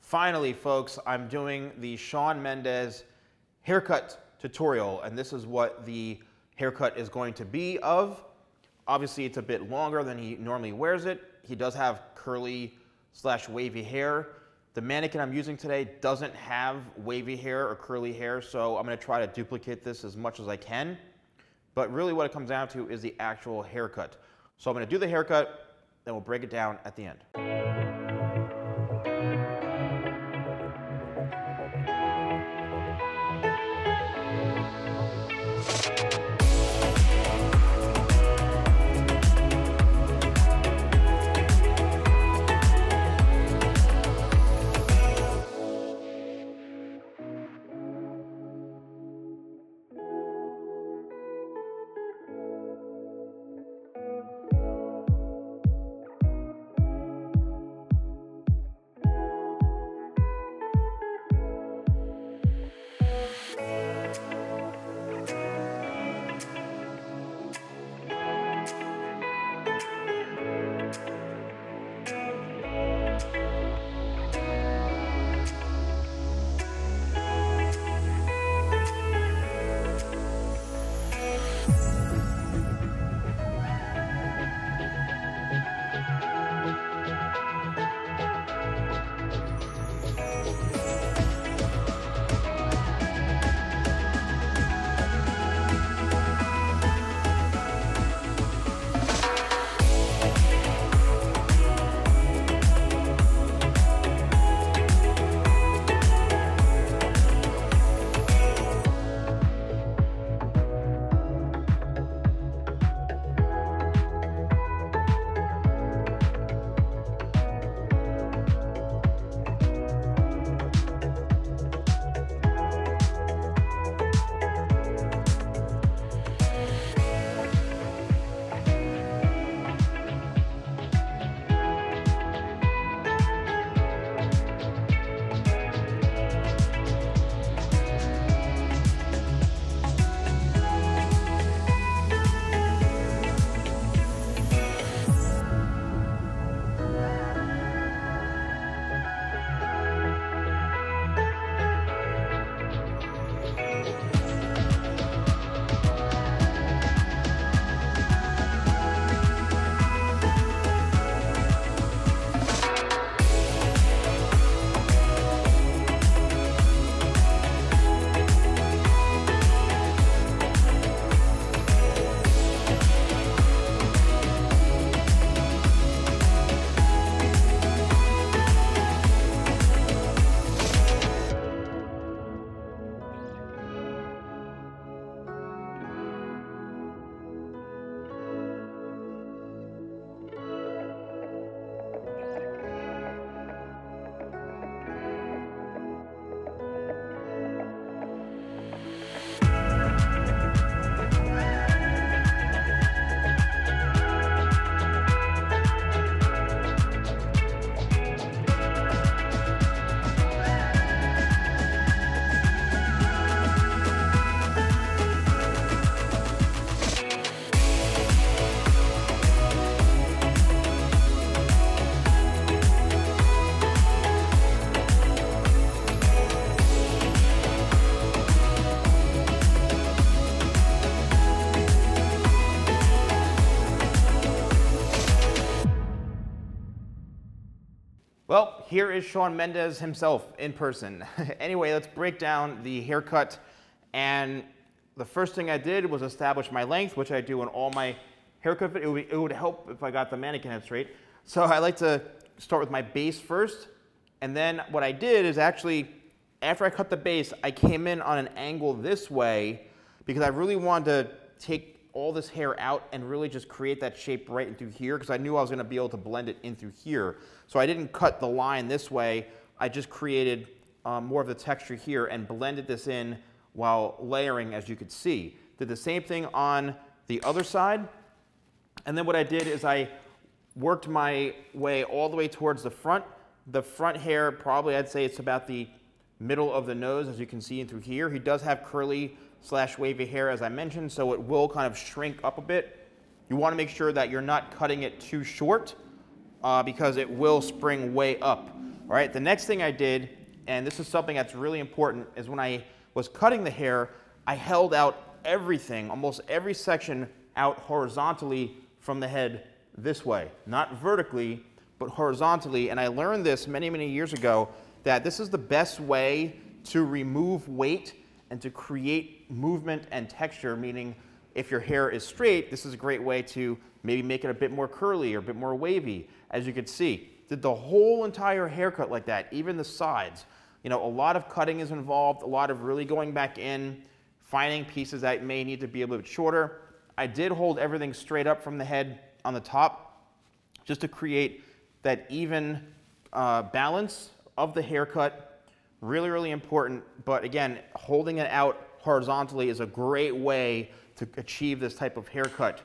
Finally, folks, I'm doing the Shawn Mendes haircut tutorial, and this is what the haircut is going to be of. Obviously, it's a bit longer than he normally wears it. He does have curly/wavy hair. The mannequin I'm using today doesn't have wavy hair or curly hair, so I'm going to try to duplicate this as much as I can. But really what it comes down to is the actual haircut. So I'm going to do the haircut, then we'll break it down at the end. Well, here is Shawn Mendes himself in person. Anyway, let's break down the haircut. And the first thing I did was establish my length, which I do in all my haircut. It would help if I got the mannequin head straight. So I like to start with my base first. And then what I did is actually, after I cut the base, I came in on an angle this way because I really wanted to take all this hair out and really just create that shape right in through here because I knew I was going to be able to blend it in through here. So I didn't cut the line this way. I just created more of the texture here and blended this in while layering, as you could see. Did the same thing on the other side. And then what I did is I worked my way all the way towards the front. The front hair, probably I'd say it's about the middle of the nose, as you can see in through here. He does have curly/wavy hair, as I mentioned, so it will kind of shrink up a bit. You want to make sure that you're not cutting it too short because it will spring way up. All right, the next thing I did, and this is something that's really important, is when I was cutting the hair, I held out everything, almost every section out horizontally from the head this way. Not vertically, but horizontally. And I learned this many, many years ago, that this is the best way to remove weight and to create movement and texture, meaning if your hair is straight, this is a great way to maybe make it a bit more curly or a bit more wavy. As you can see, did the whole entire haircut like that, even the sides. You know, a lot of cutting is involved, a lot of really going back in, finding pieces that may need to be a little bit shorter. I did hold everything straight up from the head on the top just to create that even balance of the haircut. Really, really important. But again, holding it out horizontally is a great way to achieve this type of haircut.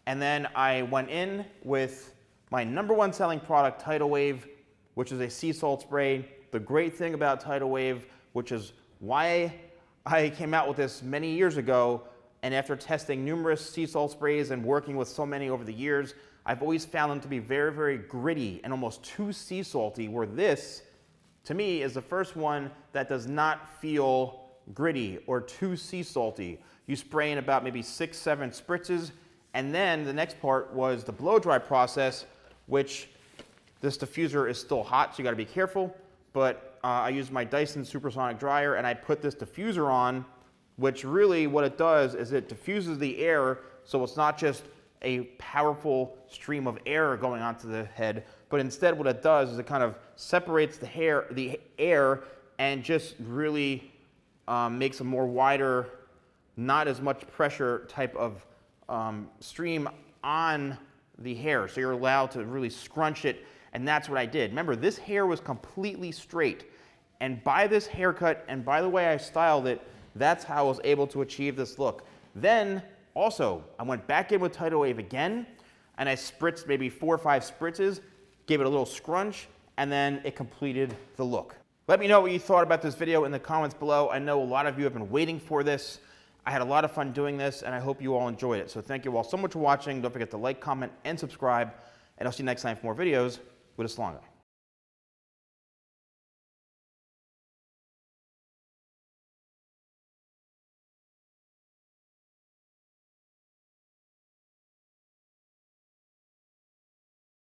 And then I went in with my #1 selling product, Tidal Wave, which is a sea salt spray. The great thing about Tidal Wave, which is why I came out with this many years ago, and after testing numerous sea salt sprays and working with so many over the years, I've always found them to be very, very gritty and almost too sea salty, where this, to me, is the first one that does not feel gritty or too sea salty. You spray in about maybe 6, 7 spritzes, and then the next part was the blow dry process, which this diffuser is still hot, so you gotta be careful, but I used my Dyson Supersonic dryer and I put this diffuser on, which really what it does is it diffuses the air, so it's not just a powerful stream of air going onto the head, but instead what it does is it kind of separates the air and just really makes a more wider, not as much pressure type of stream on the hair. So you're allowed to really scrunch it, and that's what I did. Remember, this hair was completely straight, and by this haircut and by the way I styled it, that's how I was able to achieve this look. Then also, I went back in with Tidal Wave again, and I spritzed maybe 4 or 5 spritzes, gave it a little scrunch, and then it completed the look. Let me know what you thought about this video in the comments below. I know a lot of you have been waiting for this. I had a lot of fun doing this, and I hope you all enjoyed it. So thank you all so much for watching. Don't forget to like, comment, and subscribe, and I'll see you next time for more videos with a Salon Guy.